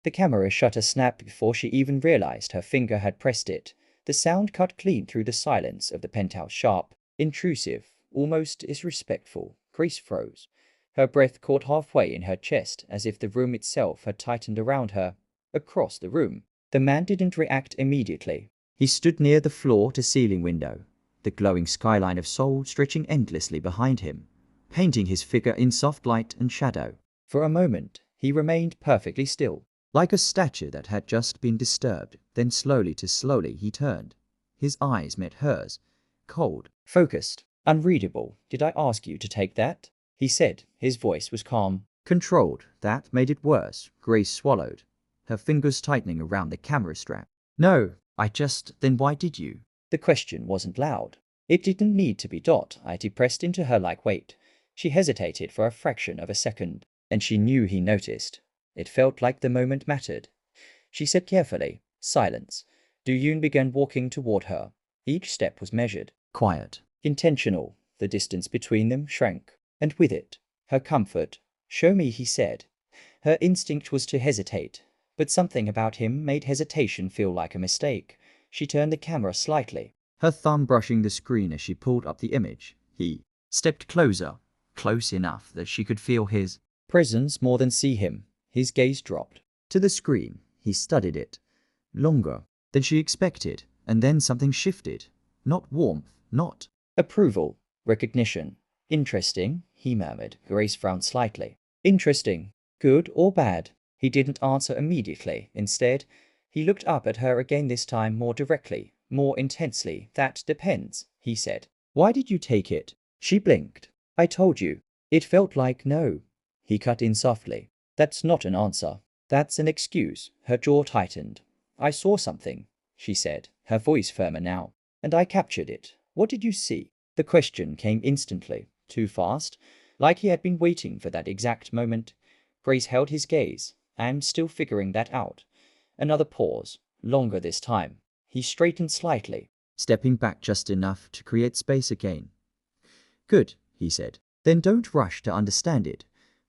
The camera shutter snapped before she even realized her finger had pressed it. The sound cut clean through the silence of the penthouse, sharp, intrusive, almost disrespectful. Grace froze. Her breath caught halfway in her chest, as if the room itself had tightened around her. Across the room, the man didn't react immediately. He stood near the floor-to-ceiling window, the glowing skyline of Seoul stretching endlessly behind him, painting his figure in soft light and shadow. For a moment, he remained perfectly still, like a statue that had just been disturbed. Then slowly he turned. His eyes met hers, cold, focused, unreadable. "Did I ask you to take that?" he said. His voice was calm, controlled. That made it worse. Grace swallowed, her fingers tightening around the camera strap. "No, I just..." "Then why did you?" The question wasn't loud. It didn't need to be. It pressed into her like weight. She hesitated for a fraction of a second, and she knew he noticed. It felt like the moment mattered. She said carefully, "Silence." Do-yoon began walking toward her. Each step was measured, quiet, intentional. The distance between them shrank, and with it, her comfort. "Show me," he said. Her instinct was to hesitate, but something about him made hesitation feel like a mistake. She turned the camera slightly, her thumb brushing the screen as she pulled up the image. He stepped closer, close enough that she could feel his presence more than see him. His gaze dropped to the screen. He studied it longer than she expected, and then something shifted. Not warmth, not approval, recognition. "Interesting," he murmured. Grace frowned slightly. "Interesting. Good or bad?" He didn't answer immediately. Instead, he looked up at her again, this time more directly, more intensely. "That depends," he said. "Why did you take it?" She blinked. "I told you." It felt like no. He cut in softly. "That's not an answer. That's an excuse." Her jaw tightened. "I saw something," she said, her voice firmer now, "and I captured it." "What did you see?" The question came instantly, too fast, like he had been waiting for that exact moment. Grace held his gaze. "I'm still figuring that out." Another pause, longer this time. He straightened slightly, stepping back just enough to create space again. "Good," he said. "Then don't rush to understand it."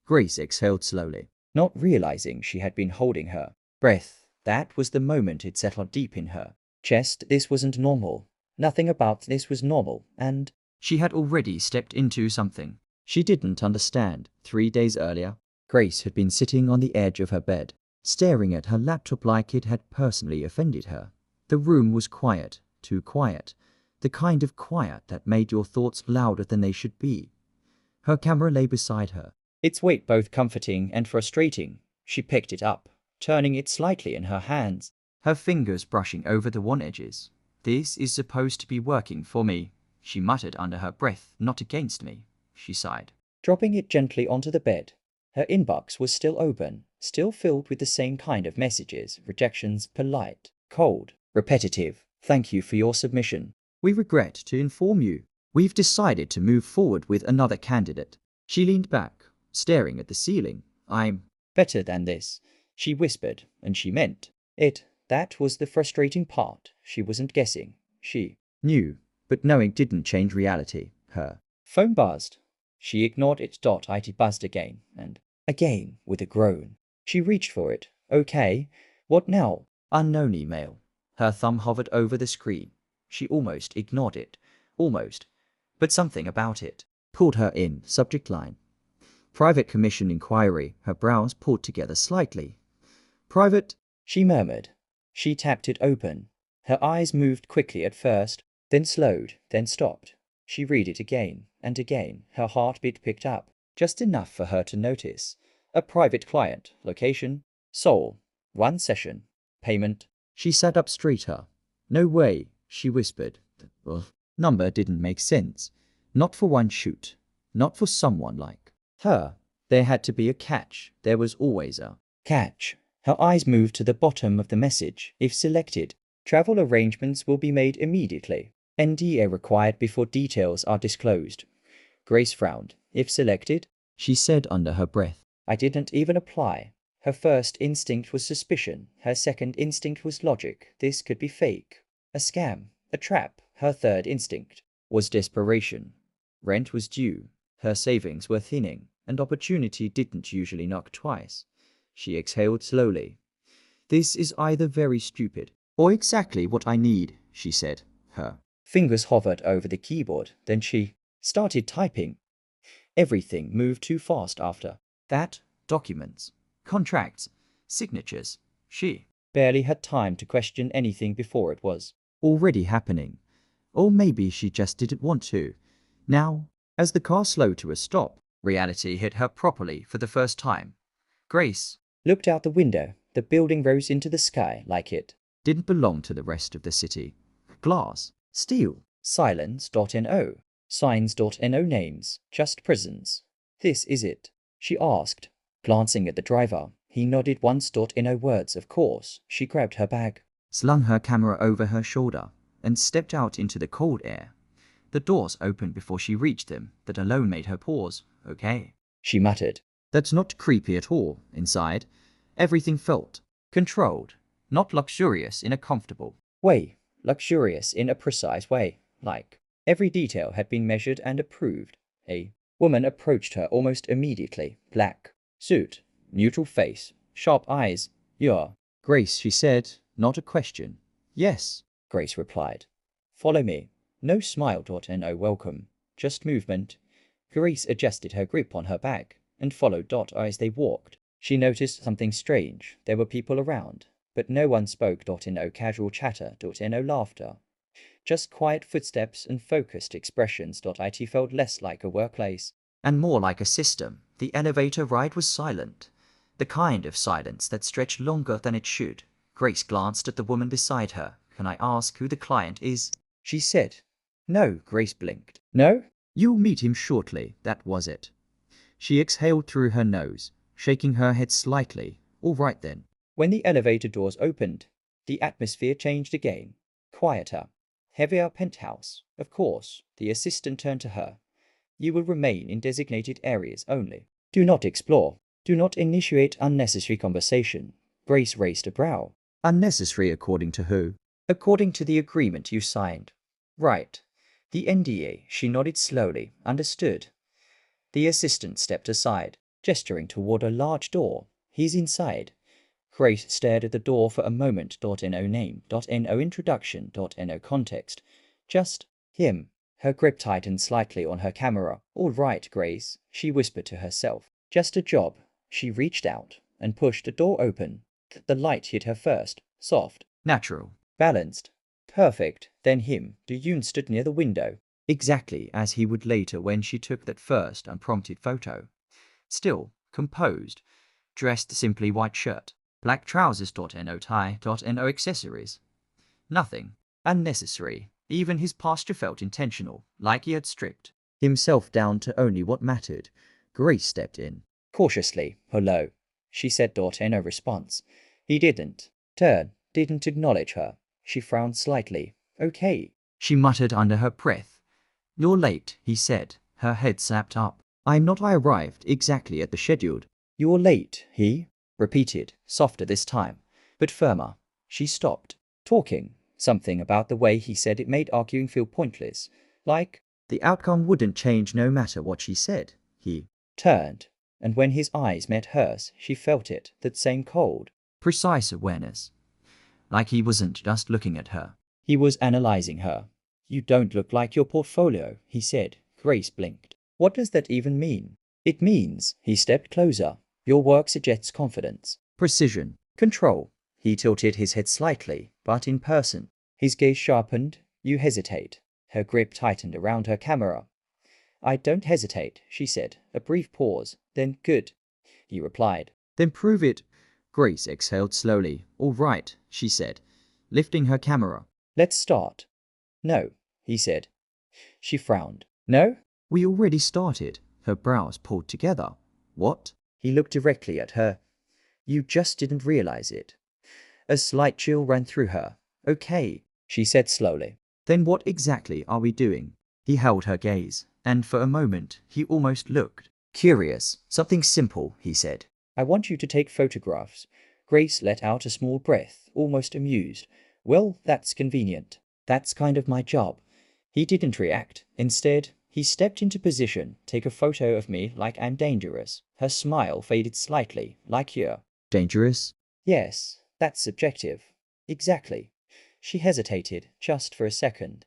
Grace exhaled slowly, not realizing she had been holding her breath. That was the moment it settled deep in her chest. This wasn't normal. Nothing about this was normal, and she had already stepped into something she didn't understand. 3 days earlier, Grace had been sitting on the edge of her bed, staring at her laptop like it had personally offended her. The room was quiet, too quiet, the kind of quiet that made your thoughts louder than they should be. Her camera lay beside her, its weight both comforting and frustrating. She picked it up, turning it slightly in her hands, her fingers brushing over the worn edges. "This is supposed to be working for me," she muttered under her breath. "Not against me," she sighed, dropping it gently onto the bed. Her inbox was still open, still filled with the same kind of messages, rejections, polite, cold, repetitive. "Thank you for your submission. We regret to inform you we've decided to move forward with another candidate." She leaned back, staring at the ceiling. "I'm better than this," she whispered, and she meant it. That was the frustrating part. She wasn't guessing. She knew, but knowing didn't change reality. Her phone buzzed. She ignored it. It buzzed again and again with a groan. She reached for it. "Okay, what now?" "Unknown email." Her thumb hovered over the screen. She almost ignored it. Almost. But something about it pulled her in. Subject line: "Private commission inquiry." Her brows pulled together slightly. "Private," she murmured. She tapped it open. Her eyes moved quickly at first, then slowed, then stopped. She read it again and again. Her heartbeat picked up, just enough for her to notice. "A private client. Location: Seoul. 1 session. Payment." She sat up straighter. "No way," she whispered. The number didn't make sense. Not for one shoot. Not for someone like her. There had to be a catch. There was always a catch. Her eyes moved to the bottom of the message. "If selected, travel arrangements will be made immediately. NDA required before details are disclosed." Grace frowned. "If selected?" she said under her breath. I didn't even apply. Her first instinct was suspicion. Her second instinct was logic. This could be fake. A scam. A trap. Her third instinct was desperation. Rent was due. Her savings were thinning, and opportunity didn't usually knock twice. She exhaled slowly. This is either very stupid or exactly what I need, she said. Her fingers hovered over the keyboard, then she started typing. Everything moved too fast after that. Documents, contracts, signatures. She barely had time to question anything before it was already happening. Or maybe she just didn't want to. Now, as the car slowed to a stop, reality hit her properly for the first time. Grace looked out the window. The building rose into the sky like it didn't belong to the rest of the city. Glass, steel, silence.no, signs.no names, just prisons. This is it, she asked, glancing at the driver. He nodded once.no words, of course. She grabbed her bag, slung her camera over her shoulder, and stepped out into the cold air. The doors opened before she reached them. That alone made her pause. Okay, she muttered. That's not creepy at all. Inside, everything felt controlled, not luxurious in a comfortable way, luxurious in a precise way, like every detail had been measured and approved. A woman approached her almost immediately. Black suit, neutral face, sharp eyes. You're Grace, she said, not a question. Yes, Grace replied. Follow me. No smile.no welcome, just movement. Grace adjusted her grip on her bag and followed as they walked. She noticed something strange. There were people around, but no one spoke.no casual chatter.no laughter. Just quiet footsteps and focused expressions.it felt less like a workplace and more like a system. The elevator ride was silent, the kind of silence that stretched longer than it should. Grace glanced at the woman beside her. Can I ask who the client is? She said. No, Grace blinked. No? You'll meet him shortly, that was it. She exhaled through her nose, shaking her head slightly. All right then. When the elevator doors opened, the atmosphere changed again. Quieter, heavier penthouse. Of course, the assistant turned to her. You will remain in designated areas only. Do not explore. Do not initiate unnecessary conversation. Grace raised a brow. Unnecessary according to who? According to the agreement you signed. Right. The NDA, she nodded slowly. Understood. The assistant stepped aside, gesturing toward a large door. He's inside. Grace stared at the door for a moment. No name, no introduction, no context. Just him. Her grip tightened slightly on her camera. All right, Grace, she whispered to herself. Just a job. She reached out and pushed the door open. The light hit her first. Soft, natural, balanced. Perfect. Then him. Yoon stood near the window, exactly as he would later when she took that first unprompted photo. Still, composed, dressed simply white shirt, black trousers.no tie.no accessories. Nothing unnecessary. Even his posture felt intentional, like he had stripped himself down to only what mattered. Grace stepped in. Cautiously. Hello, she said. No response. He didn't turn, didn't acknowledge her. She frowned slightly. Okay, she muttered under her breath. You're late, he said. Her head snapped up. I'm not. I arrived exactly at the scheduled. You're late, he repeated, softer this time, but firmer. She stopped talking. Something about the way he said it made arguing feel pointless. Like the outcome wouldn't change no matter what she said. He turned, and when his eyes met hers, she felt it, that same cold, precise awareness. Like he wasn't just looking at her. He was analyzing her. You don't look like your portfolio, he said. Grace blinked. What does that even mean? It means, he stepped closer, your work suggests confidence, precision, control. He tilted his head slightly, but in person. His gaze sharpened. You hesitate. Her grip tightened around her camera. I don't hesitate, she said. A brief pause. Then good, he replied. Then prove it. Grace exhaled slowly. All right, she said, lifting her camera. Let's start. No, he said. She frowned. No? We already started. Her brows pulled together. What? He looked directly at her. You just didn't realize it. A slight chill ran through her. Okay, she said slowly. Then what exactly are we doing? He held her gaze, and for a moment he almost looked curious. Something simple, he said. I want you to take photographs. Grace let out a small breath, almost amused. Well, that's convenient. That's kind of my job. He didn't react. Instead, he stepped into position. Take a photo of me like I'm dangerous. Her smile faded slightly. Like you're dangerous? Yes, That's subjective. Exactly. She hesitated just for a second,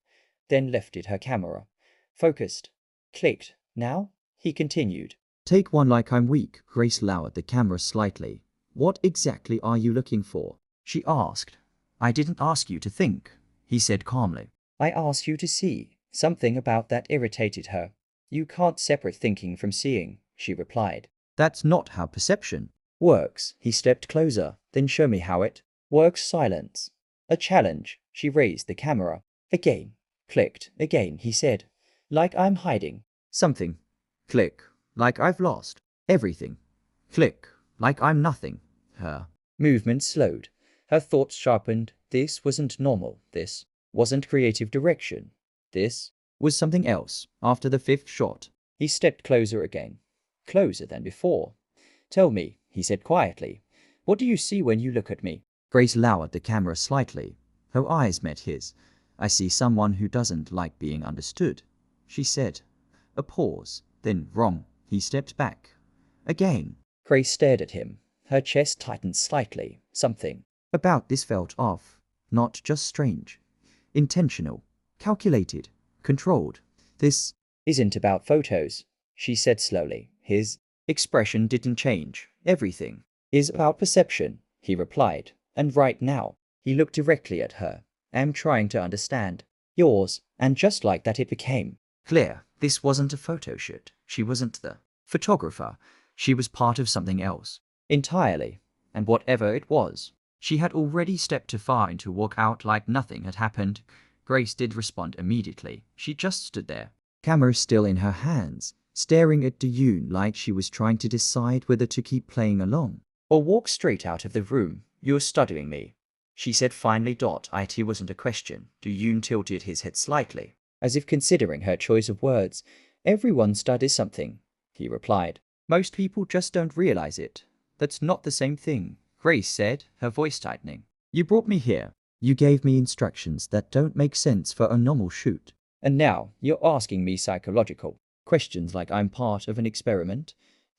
then lifted her camera. Focused. Clicked. Now? He continued. Take one like I'm weak. Grace lowered the camera slightly. What exactly are you looking for? She asked. I didn't ask you to think, he said calmly. I asked you to see. Something about that irritated her. You can't separate thinking from seeing, she replied. That's not how perception works. He stepped closer. Then show me how it works. Silence. A challenge. She raised the camera. Again. Clicked. Again, he said. Like I'm hiding something. Click. Like I've lost everything. Click. Like I'm nothing. Her movement slowed. Her thoughts sharpened. This wasn't normal. This wasn't creative direction. This was something else. After the fifth shot, he stepped closer again. Closer than before. Tell me, he said quietly. What do you see when you look at me? Grace lowered the camera slightly. Her eyes met his. I see someone who doesn't like being understood, she said. A pause. Then, wrong. He stepped back. Again. Grace stared at him. Her chest tightened slightly. Something about this felt off. Not just strange. Intentional. Calculated. Controlled. This isn't about photos, she said slowly. His expression didn't change. Everything is about perception, he replied. And right now, he looked directly at her. I'm trying to understand. Yours. And just like that it became clear. This wasn't a photo shoot. She wasn't the photographer. She was part of something else. Entirely. And whatever it was, she had already stepped too far in to walk out like nothing had happened. Grace did respond immediately. She just stood there, camera still in her hands, staring at Yoon like she was trying to decide whether to keep playing along or walk straight out of the room. You're studying me, she said finally. It wasn't a question. Yoon tilted his head slightly, as if considering her choice of words. Everyone studies something, he replied. Most people just don't realize it. That's not the same thing, Grace said, her voice tightening. You brought me here. You gave me instructions that don't make sense for a normal shoot. And now you're asking me psychological questions like I'm part of an experiment?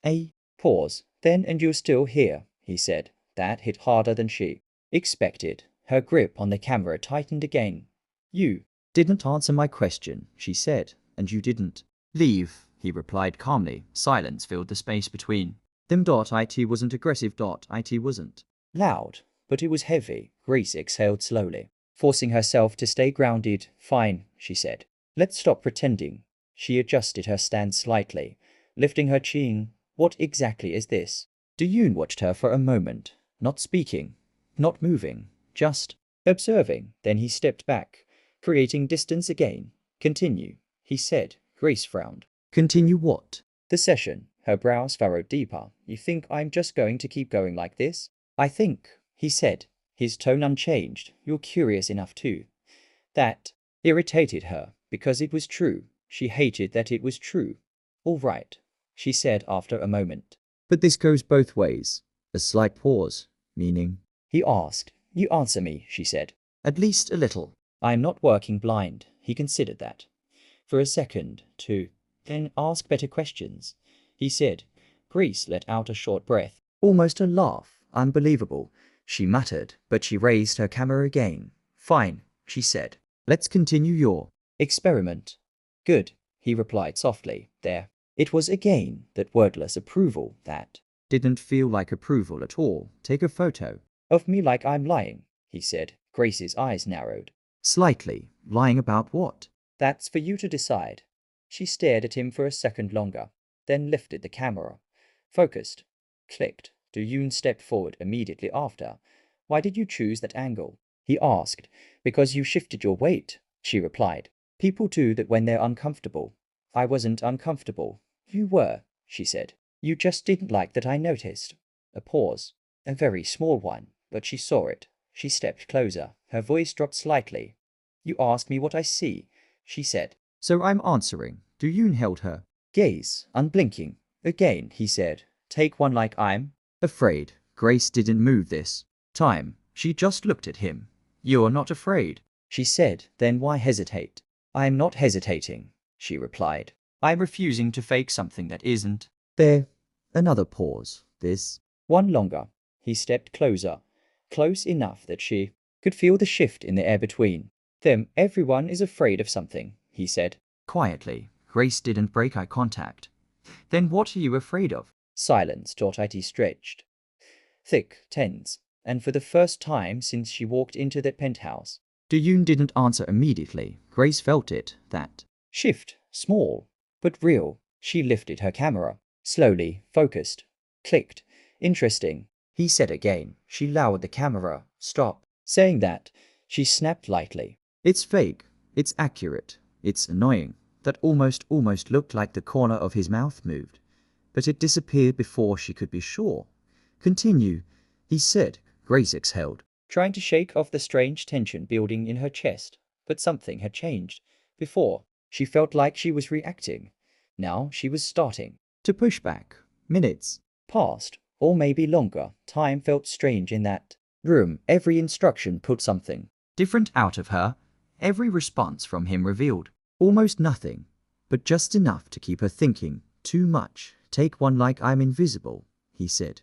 A pause. Then, and you're still here, he said. That hit harder than she expected. Her grip on the camera tightened again. You didn't answer my question, she said, and you didn't leave, he replied calmly. Silence filled the space between them. It wasn't aggressive. It wasn't loud, but it was heavy. Grace exhaled slowly, forcing herself to stay grounded. Fine, she said. Let's stop pretending. She adjusted her stance slightly, lifting her chin. What exactly is this? Yoon watched her for a moment, not speaking, not moving, just observing. Then he stepped back, creating distance again. Continue, he said. Grace frowned. Continue what? The session. Her brows furrowed deeper. You think I'm just going to keep going like this? I think, he said, his tone unchanged. You're curious enough too. That irritated her, because it was true. She hated that it was true. All right, she said after a moment. But this goes both ways. A slight pause. Meaning? He asked. You answer me, she said. At least a little. I'm not working blind. He considered that for a second, too. Then ask better questions, he said. Grace let out a short breath, almost a laugh. Unbelievable, she muttered, but she raised her camera again. Fine, she said. Let's continue your experiment. Good, he replied softly. There. It was again that wordless approval that didn't feel like approval at all. Take a photo of me like I'm lying, he said. Grace's eyes narrowed slightly. Lying about what? That's for you to decide. She stared at him for a second longer, then lifted the camera. Focused. Clicked. Yoon stepped forward immediately after. Why did you choose that angle? He asked. Because you shifted your weight, she replied. People do that when they're uncomfortable. I wasn't uncomfortable. You were, she said. You just didn't like that I noticed. A pause. A very small one, but she saw it. She stepped closer. Her voice dropped slightly. You asked me what I see, she said. So I'm answering. Yoon held her gaze, unblinking. Again, he said. Take one like I'm afraid. Grace didn't move this time. She just looked at him. You're not afraid, she said. Then why hesitate? I'm not hesitating, she replied. I'm refusing to fake something that isn't there. Another pause. This one longer. He stepped closer. close enough that she could feel the shift in the air between them. Everyone is afraid of something, he said. Quietly, Grace didn't break eye contact. Then what are you afraid of? Silence. It stretched. Thick, tense, and for the first time since she walked into that penthouse. Yoon didn't answer immediately. Grace felt it, that shift, small, but real. She lifted her camera, slowly, focused. Clicked. Interesting, he said again. She lowered the camera. Stop. Saying that, she snapped lightly. It's fake. It's accurate. It's annoying. That almost looked like the corner of his mouth moved. But it disappeared before she could be sure. Continue, he said. Grace exhaled, trying to shake off the strange tension building in her chest. But something had changed. Before, she felt like she was reacting. Now she was starting to push back. Minutes passed, or maybe longer. Time felt strange in that room. Every instruction put something different out of her. Every response from him revealed almost nothing, but just enough to keep her thinking. Too much. Take one like I'm invisible, he said.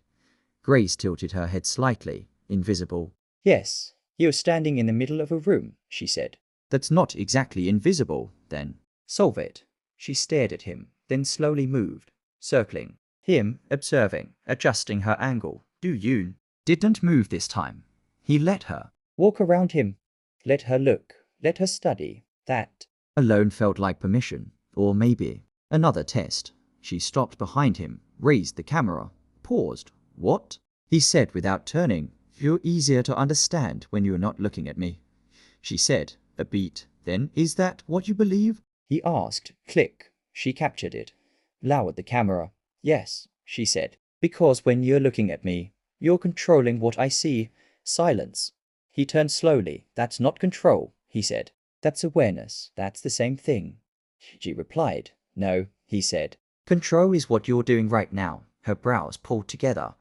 Grace tilted her head slightly. Invisible? Yes, you're standing in the middle of a room, she said. That's not exactly invisible, then. Solve it. She stared at him, then slowly moved, circling him, observing, adjusting her angle. Yoon didn't move this time. He let her walk around him, let her look, let her study. That alone felt like permission, or maybe another test. She stopped behind him, raised the camera, paused. What? He said without turning. You're easier to understand when you're not looking at me, she said, a beat. Then, is that what you believe? He asked. Click. She captured it. Lowered the camera. Yes, she said. Because when you're looking at me, you're controlling what I see. Silence. He turned slowly. That's not control, he said. That's awareness. That's the same thing. She replied. No, he said. Control is what you're doing right now. Her brows pulled together.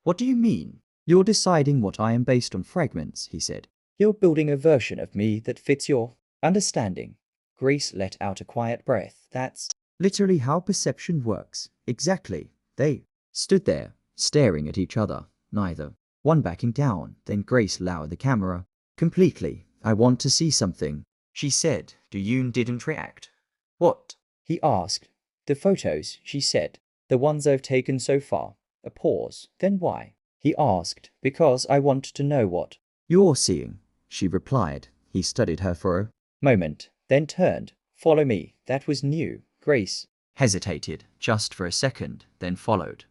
What do you mean? You're deciding what I am based on fragments, he said. You're building a version of me that fits your understanding. Grace let out a quiet breath. That's literally how perception works. Exactly. They stood there, staring at each other, neither one backing down. Then Grace lowered the camera. Completely. I want to see something, she said. Yoon didn't react. What? He asked. The photos, she said. The ones I've taken so far. A pause. Then why? He asked. Because I want to know what you're seeing, she replied. He studied her for a moment, then turned. Follow me. That was new. Grace hesitated just for a second, then followed.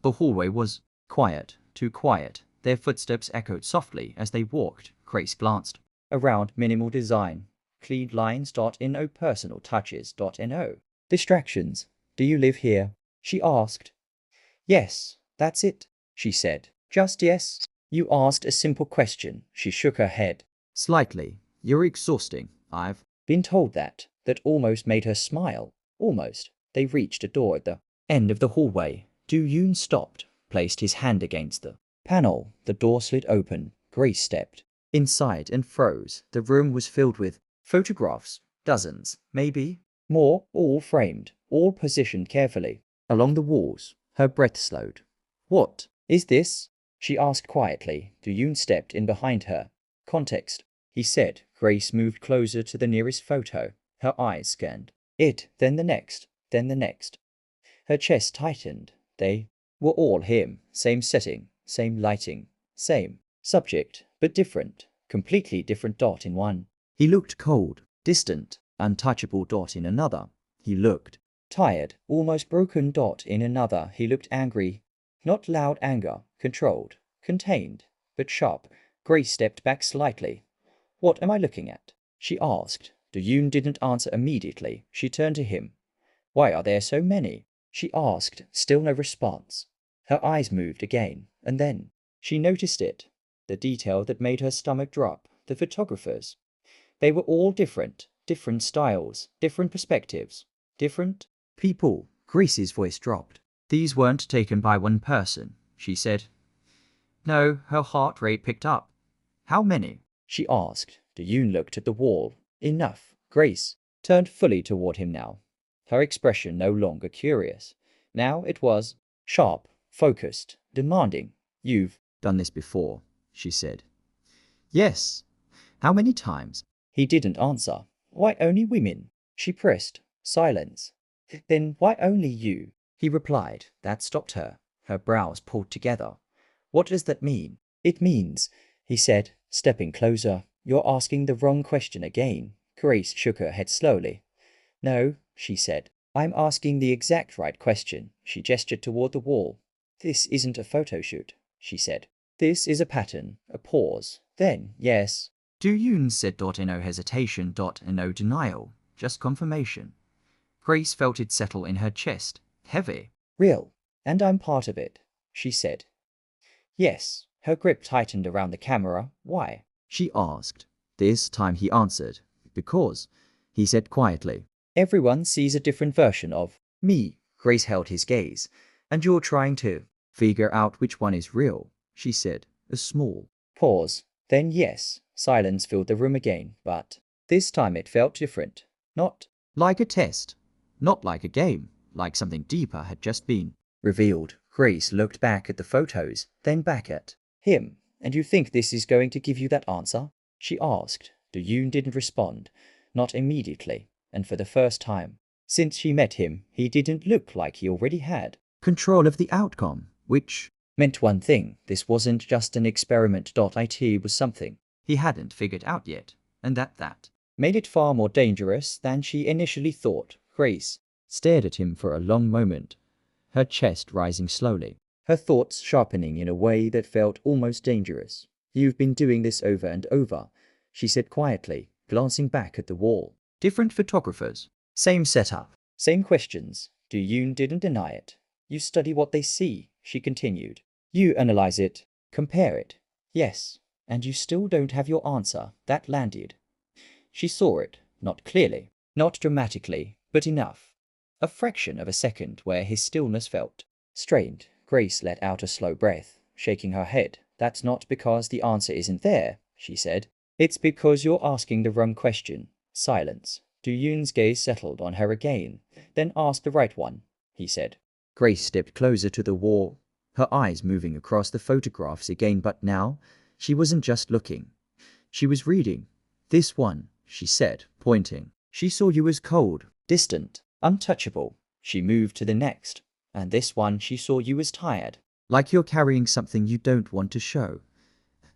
The hallway was quiet, too quiet. Their footsteps echoed softly as they walked. Grace glanced around. Minimal design. Clean lines. No personal touches. No distractions. Do you live here? She asked. Yes, that's it, she said. Just yes. You asked a simple question. She shook her head slightly. You're exhausting. I've been told that. That almost made her smile. Almost. They reached a door at the end of the hallway. Yoon stopped, placed his hand against the panel. The door slid open. Grace stepped inside and froze. The room was filled with photographs. Dozens, maybe more, all framed, all positioned carefully along the walls. Her breath slowed. What is this? She asked quietly. Yoon stepped in behind her. Context, he said. Grace moved closer to the nearest photo. Her eyes scanned it, then the next, then the next. Her chest tightened. They were all him. Same setting, same lighting, same subject, but different. Completely different. In one, he looked cold, distant, untouchable. In another, he looked tired, almost broken. In another, he looked angry. Not loud anger, controlled, contained, but sharp. Grace stepped back slightly. What am I looking at? She asked. Yoon didn't answer immediately. She turned to him. Why are there so many? She asked. Still no response. Her eyes moved again, and then she noticed it. The detail that made her stomach drop. The photographers. They were all different. Different styles, different perspectives, different people. Grace's voice dropped. These weren't taken by one person, she said. No, her heart rate picked up. How many? She asked. Yoon looked at the wall. Enough. Grace turned fully toward him now. Her expression no longer curious. Now it was sharp, focused, demanding. You've done this before, she said. Yes. How many times? He didn't answer. Why only women? She pressed. Silence. Then why only you? He replied. That stopped her. Her brows pulled together. What does that mean? It means, he said, stepping closer, you're asking the wrong question again. Grace shook her head slowly. No, she said. I'm asking the exact right question. She gestured toward the wall. This isn't a photo shoot, she said. This is a pattern, a pause. Then, yes. Do Yoon said no hesitation, no denial, just confirmation. Grace felt it settle in her chest, heavy. Real. And I'm part of it, she said. Yes. Her grip tightened around the camera. Why? She asked. This time he answered. Because, he said quietly. Everyone sees a different version of me. Grace held his gaze. And you're trying to figure out which one is real, she said. A small pause. Then yes, silence filled the room again, but this time it felt different. Not like a test. Not like a game. Like something deeper had just been revealed. Grace looked back at the photos, then back at him. And you think this is going to give you that answer? She asked. Yoon didn't respond. Not immediately. And for the first time since she met him, he didn't look like he already had control of the outcome, which meant one thing. This wasn't just an experiment. It was something he hadn't figured out yet, and that made it far more dangerous than she initially thought. Grace stared at him for a long moment, her chest rising slowly, her thoughts sharpening in a way that felt almost dangerous. You've been doing this over and over, she said quietly, glancing back at the wall. Different photographers, same setup, same questions. Yoon didn't deny it. You study what they see, she continued. You analyze it, compare it. Yes, and you still don't have your answer. That landed. She saw it, not clearly, not dramatically, but enough. A fraction of a second where his stillness felt strained. Grace let out a slow breath, shaking her head. That's not because the answer isn't there, she said. It's because you're asking the wrong question. Silence. Yoon's gaze settled on her again. Then ask the right one, he said. Grace stepped closer to the wall, her eyes moving across the photographs again, but now she wasn't just looking. She was reading. This one, she said, pointing. She saw you as cold, distant, untouchable. She moved to the next. And this one, she saw you as tired, like you're carrying something you don't want to show.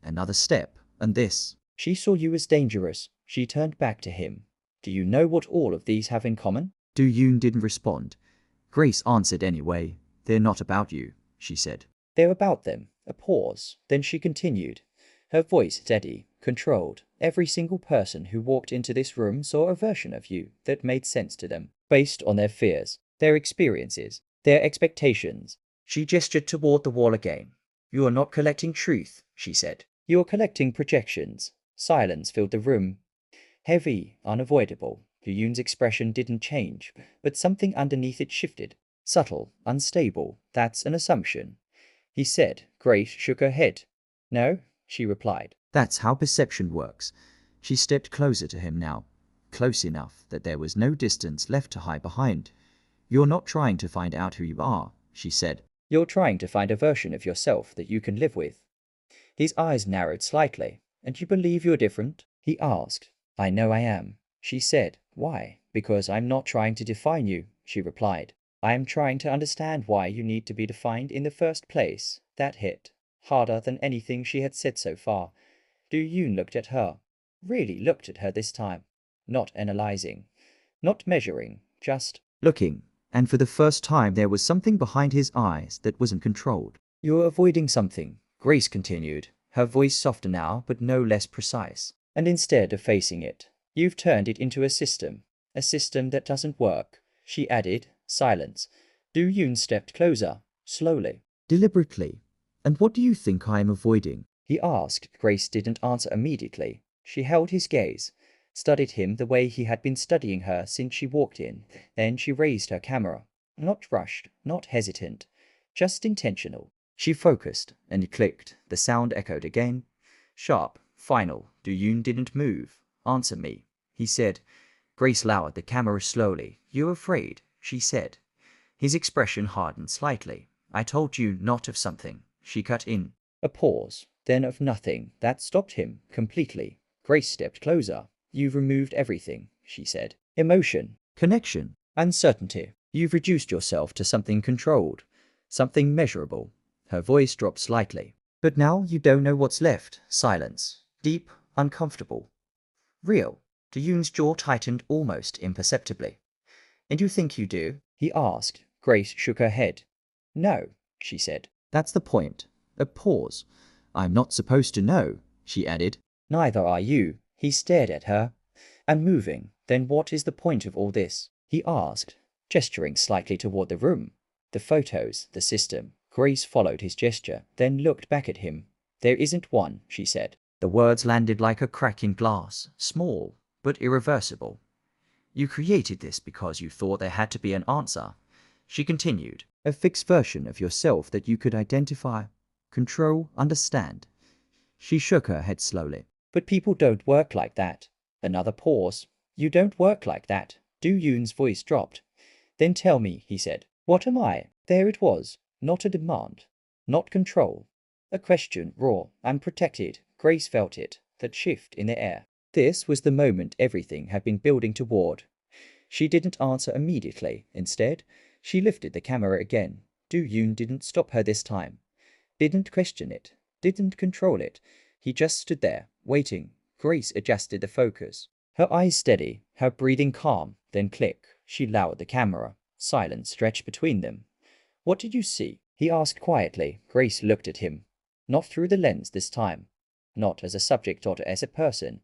Another step, and this. She saw you as dangerous. She turned back to him. Do you know what all of these have in common? Yoon didn't respond. Grace answered anyway. They're not about you, she said. They're about them. A pause. Then she continued, her voice steady, controlled. Every single person who walked into this room saw a version of you that made sense to them, based on their fears, their experiences, their expectations. She gestured toward the wall again. You are not collecting truth, she said. You are collecting projections. Silence filled the room. Heavy, unavoidable. Yoon's expression didn't change, but something underneath it shifted. Subtle, unstable. That's an assumption, he said. Grace shook her head. No, she replied. That's how perception works. She stepped closer to him now, close enough that there was no distance left to hide behind. You're not trying to find out who you are, she said. You're trying to find a version of yourself that you can live with. His eyes narrowed slightly. And you believe you're different? He asked. I know I am, she said. Why? Because I'm not trying to define you, she replied. I am trying to understand why you need to be defined in the first place. That hit harder than anything she had said so far. Yoon looked at her. Really looked at her this time. Not analyzing. Not measuring. Just looking. And for the first time there was something behind his eyes that wasn't controlled. You're avoiding something, Grace continued, her voice softer now but no less precise. And instead of facing it, you've turned it into a system that doesn't work, she added. Silence. Yoon stepped closer, slowly, deliberately. And what do you think I am avoiding? He asked. Grace didn't answer immediately. She held his gaze, studied him the way he had been studying her since she walked in. Then she raised her camera. Not rushed, not hesitant, just intentional. She focused, and it clicked. The sound echoed again. Sharp, final. Yoon didn't move. Answer me, he said. Grace lowered the camera slowly. You're afraid, she said. His expression hardened slightly. I told you not of something, she cut in. A pause. then of nothing. That stopped him completely. Grace stepped closer. You've removed everything, she said. Emotion, connection, uncertainty. You've reduced yourself to something controlled, something measurable. Her voice dropped slightly. But now you don't know what's left. Silence. Deep, uncomfortable. Real. Yoon's jaw tightened almost imperceptibly. And you think you do? He asked. Grace shook her head. No, she said. That's the point. A pause. I'm not supposed to know, she added. Neither are you. He stared at her. I'm moving. Then what is the point of all this? He asked, gesturing slightly toward the room. The photos, the system. Grace followed his gesture, then looked back at him. There isn't one, she said. The words landed like a crack in glass, small, but irreversible. You created this because you thought there had to be an answer. She continued, a fixed version of yourself that you could identify, control, understand. She shook her head slowly. But people don't work like that. Another pause. You don't work like that. Do Yoon's voice dropped. Then tell me, he said. What am I? There it was. Not a demand. Not control. A question, raw, unprotected. Grace felt it, that shift in the air. This was the moment everything had been building toward. She didn't answer immediately. Instead, she lifted the camera again. Do Yoon didn't stop her this time. Didn't question it. Didn't control it. He just stood there, waiting. Grace adjusted the focus. Her eyes steady, her breathing calm. Then click. She lowered the camera. Silence stretched between them. What did you see? He asked quietly. Grace looked at him. Not through the lens this time. Not as a subject or as a person.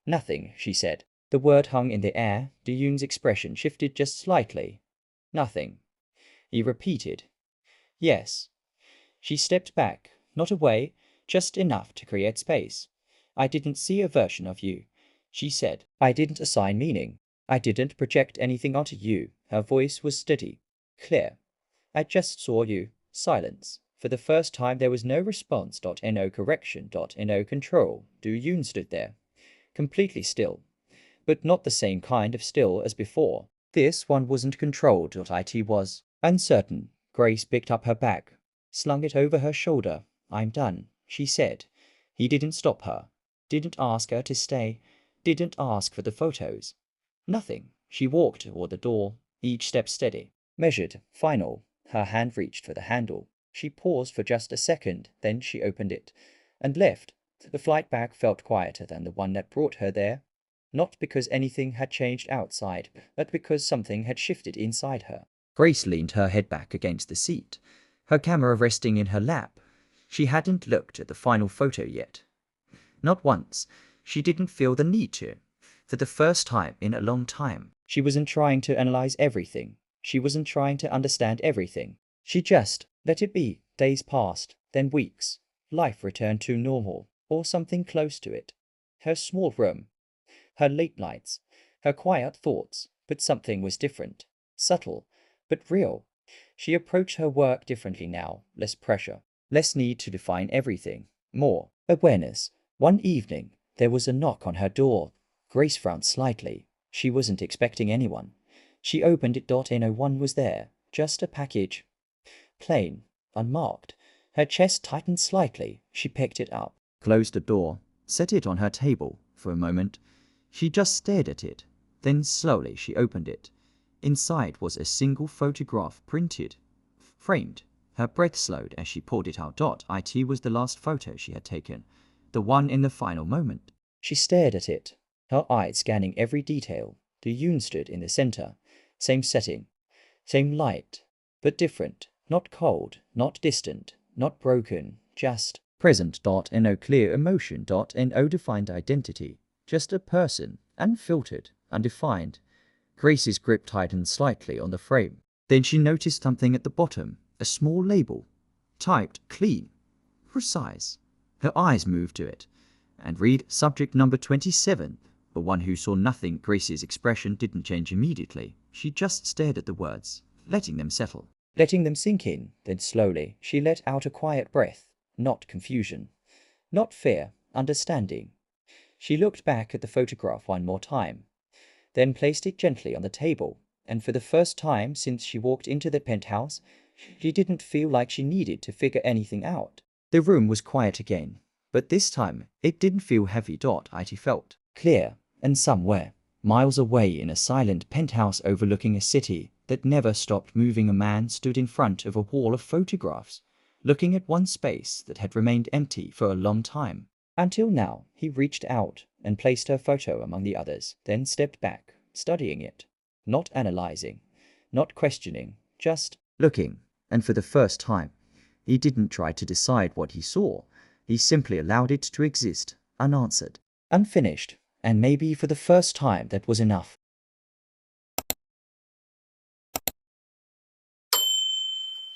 Nothing, she said. The word hung in the air. Yoon's expression shifted just slightly. Nothing. He repeated. Yes. She stepped back, not away, just enough to create space. I didn't see a version of you, she said. I didn't assign meaning. I didn't project anything onto you. Her voice was steady, clear. I just saw you. Silence. For the first time there was no response. No correction. No control. Do Yoon stood there, completely still. But not the same kind of still as before. This one wasn't controlled. It was uncertain. Grace picked up her bag, slung it over her shoulder. I'm done, she said. He didn't stop her. Didn't ask her to stay. Didn't ask for the photos. Nothing. She walked toward the door, each step steady, measured, final. Her hand reached for the handle. She paused for just a second, then she opened it and left. The flight bag felt quieter than the one that brought her there. Not because anything had changed outside, but because something had shifted inside her. Grace leaned her head back against the seat, her camera resting in her lap. She hadn't looked at the final photo yet. Not once. She didn't feel the need to. For the first time in a long time. She wasn't trying to analyze everything. She wasn't trying to understand everything. She just let it be. Days passed, then weeks. Life returned to normal, or something close to it. Her small room, her late nights, her quiet thoughts, but something was different. Subtle, but real. She approached her work differently now. Less pressure, less need to define everything. More awareness. One evening, there was a knock on her door. Grace frowned slightly. She wasn't expecting anyone. She opened it. No one was there. Just a package. Plain, unmarked. Her chest tightened slightly. She picked it up, closed the door, set it on her table. For a moment, she just stared at it. Then slowly she opened it. Inside was a single photograph, printed, framed. Her breath slowed as she pulled it out. It was the last photo she had taken, the one in the final moment. She stared at it, her eyes scanning every detail. The Yoon stood in the center. Same setting, same light, but different. Not cold, not distant, not broken, just present. No clear emotion. No defined identity. Just a person, unfiltered, undefined. Grace's grip tightened slightly on the frame. Then she noticed something at the bottom, a small label, typed clean, precise. Her eyes moved to it, and read subject number 27. The one who saw nothing. Grace's expression didn't change immediately. She just stared at the words, letting them settle, letting them sink in. Then slowly, she let out a quiet breath. Not confusion, not fear, understanding. She looked back at the photograph one more time, then placed it gently on the table, and for the first time since she walked into the penthouse, she didn't feel like she needed to figure anything out. The room was quiet again. But this time, it didn't feel heavy. It felt clear, and somewhere, miles away in a silent penthouse overlooking a city that never stopped moving, a man stood in front of a wall of photographs, looking at one space that had remained empty for a long time. Until now, he reached out and placed her photo among the others, then stepped back, studying it. Not analyzing, not questioning, just looking. And for the first time, he didn't try to decide what he saw. He simply allowed it to exist, unanswered, unfinished, and maybe for the first time that was enough.